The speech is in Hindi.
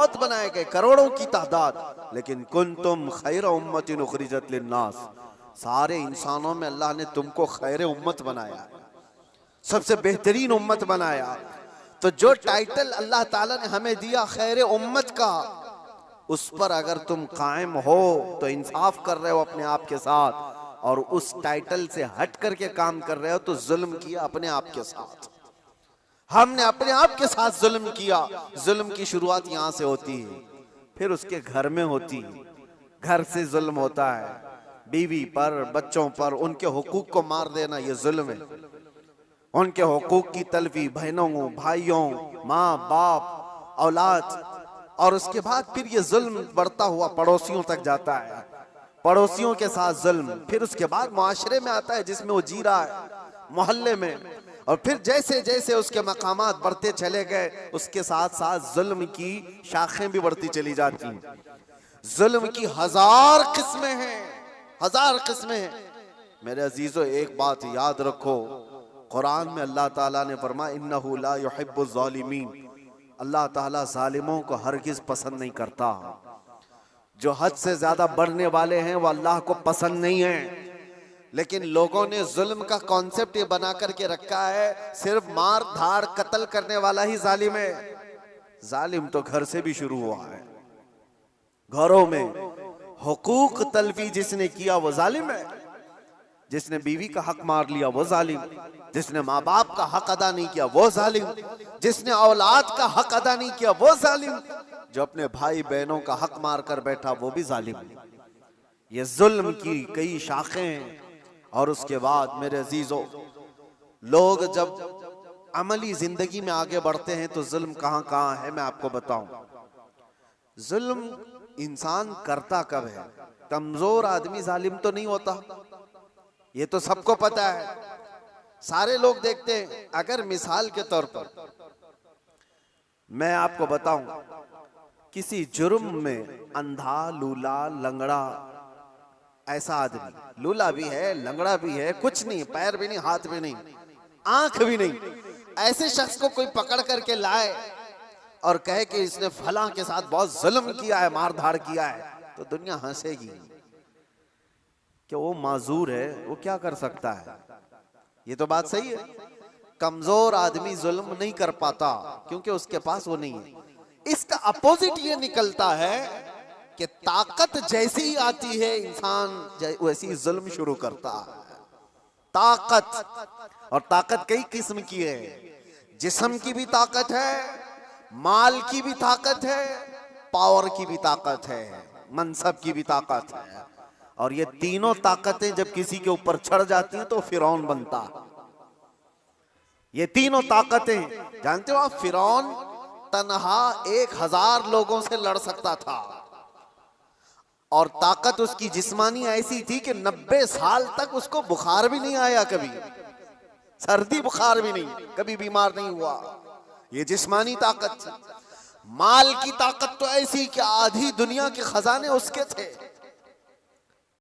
बहुत बनाए गए, करोड़ों की तादाद, लेकिन कुंतुम खैर उम्मतिन उखरिजत लिन्नास, सारे इंसानों में अल्लाह ने तुमको खैर उम्मत बनाया, सबसे बेहतरीन उम्मत बनाया। तो जो टाइटल अल्लाह ताला ने हमें दिया खैर उम्मत का, उस पर अगर तुम कायम हो तो इंसाफ कर रहे हो अपने आप के साथ, और उस टाइटल से हट करके काम कर रहे हो तो जुल्म किया अपने आप के साथ। हमने अपने आप के साथ जुल्म किया। जुल्म की शुरुआत यहां से होती है, फिर उसके घर में होती है। घर से जुल्म होता है, बीवी पर, बच्चों पर, उनके हुकूक को मार देना ये जुल्म है। उनके हुकूक की तलफी, बहनों, भाइयों, माँ बाप, औलाद, और उसके बाद फिर ये जुल्म बढ़ता हुआ पड़ोसियों तक जाता है, पड़ोसियों के साथ जुल्म, फिर उसके बाद मुआशरे में आता है जिसमें वो जी रहा है, मोहल्ले में, और फिर जैसे जैसे उसके मकामात बढ़ते चले गए उसके साथ साथ जुल्म की शाखें भी बढ़ती चली जाती हैं। जुल्म की हजार किस्में हैं, हजार किस्में हैं। मेरे अजीजों, एक बात याद रखो, कुरान में अल्लाह ताला ने फरमाया इन्नहु ला युहिब्बुज़ ज़ालिमीन, अल्लाह ताला जालिमों को हरगिज पसंद नहीं करता। जो हद से ज्यादा बढ़ने वाले हैं वो अल्लाह को पसंद नहीं है। लेकिन लोगों ने जुल्म का कॉन्सेप्ट ये बना करके रखा है, सिर्फ मार धाड़ कत्ल करने वाला ही जालिम है। जालिम तो घर से भी शुरू हुआ है। घरों में हुकूक तलफी जिसने किया वो जालिम है। जिसने बीवी का हक मार लिया वो जालिम, जिसने माँ बाप का हक अदा नहीं किया वो जालिम, जिसने औलाद का हक अदा नहीं किया वो जालिम, जो अपने भाई बहनों का हक मार कर बैठा वो भी जालिम। ये जुल्म की कई शाखें हैं। और उसके बाद मेरे अजीजों, लोग जब अमली जिंदगी में आगे बढ़ते हैं तो जुल्म कहां कहां है मैं आपको बताऊं। जुल्म इंसान करता कब है? कमजोर आदमी जालिम तो नहीं होता, ये तो सबको पता है, सारे लोग देखते हैं। अगर मिसाल के तौर पर मैं आपको बताऊं, किसी जुर्म में अंधा, लूला, लंगड़ा, ऐसा आदमी, लूला भी है, लंगड़ा भी है, कुछ नहीं, पैर भी नहीं, हाथ भी नहीं, आंख भी नहीं, ऐसे शख्स को कोई पकड़ करके लाए और कहे कि इसने फलां के साथ बहुत जुल्म किया है, मार धाड़ किया है, तो दुनिया हंसेगी कि वो माजूर है, वो क्या कर सकता है। ये तो बात सही है, कमजोर आदमी जुल्म नहीं कर पाता क्योंकि उसके पास वो नहीं है। इसका अपोजिट ये निकलता है कि ताकत जैसी ही आती है इंसान वैसी जुल्म शुरू करता है। ताकत, और ताकत कई किस्म की है, जिस्म की भी ताकत है, माल की भी ताकत है, पावर की भी ताकत है, मनसब की भी ताकत है। और ये तीनों ताकतें जब किसी के ऊपर चढ़ जाती हैं तो फिरौन बनता है। ये तीनों ताकतें, जानते हो आप, फिरौन तन्हा 1000 लोगों से लड़ सकता था, और ताकत उसकी जिस्मानी ऐसी थी कि 90 साल तक उसको बुखार भी नहीं आया, कभी सर्दी बुखार भी नहीं, कभी बीमार नहीं हुआ। ये जिस्मानी ताकत थी। माल की ताकत तो ऐसी कि आधी दुनिया के खजाने उसके थे।